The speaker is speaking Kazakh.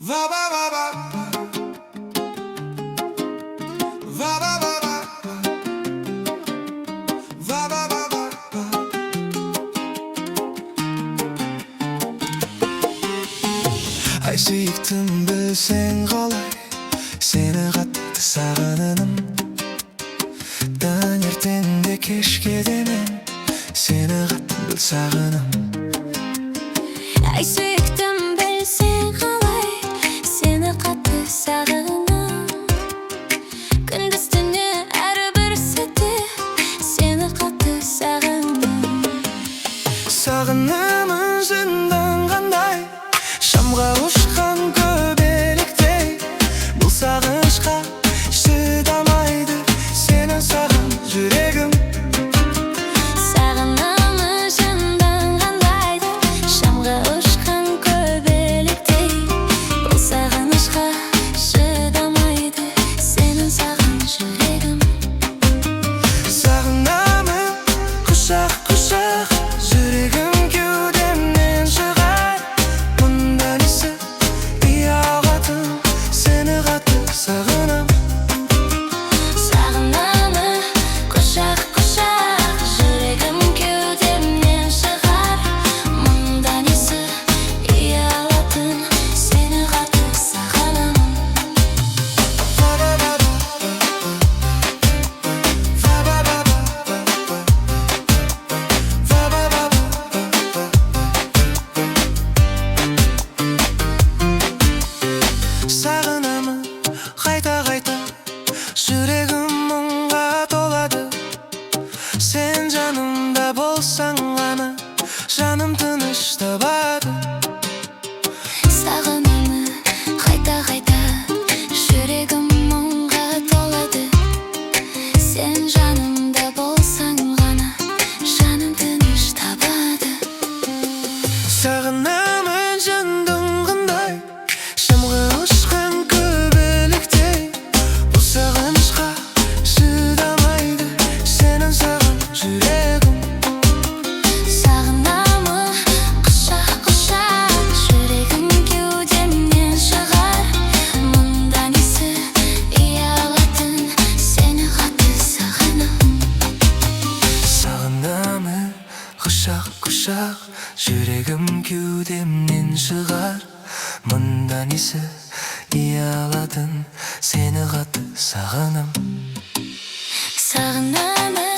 Va ba ba ba. Va ba ba ba. Va ba ba ba. Ай сүйіктім білсең қалай, сені қатты сағыныным. Таңертеңде кешке де мен сені қатты бір сағынам. Ай сүйіктім білсең қалай, сені қатты сағынам. Күндіз түні әрбір сәтте сені қатты сағынам. Сағынамын жынданғандай, шамға ұшқан көбелектей. Бұл сағынышқа шыдамайды сені саған жүрегім. Сағынамын жынданғандай, шамға ұшқан көбелектей. Бұл сағынышқа шыдамайды сенің саған жүрегім. Сағынамын құшақ-құшақ, жүрегім кеудемнен шығар. Мұнда несі ұялатын, сені қатты сағынам. Сағынамын құшақ-құшақ, жүрегім кеудемнен шығар. Мұнда несі ұялатын, сені қатты сағынам. Сағынамын қайта-қайта, жүрегім мұңға толады. Сен жанымда болсаң ғана жаным тыныш табады. Сағынамын қайта-қайта, жүрегім мұңға толады. Сен жанымда болсаң ғана жаным тыныш табады. Сағынамын жындыңғындай, шамға ұшқан көбелектей. Бұл сағынышқа шыдамайды сенің саған жүрегім. Сағынамын құшақ-құшақ, жүрегім кеудемнен шығар. Мұнда несі ұялатын, сені қатты сағынам. Сағынамын құшақ-құшақ, жүрегім кеудемнен шығар. Мұнда несі ұялатын, сені қатты сағынам. Сағынамын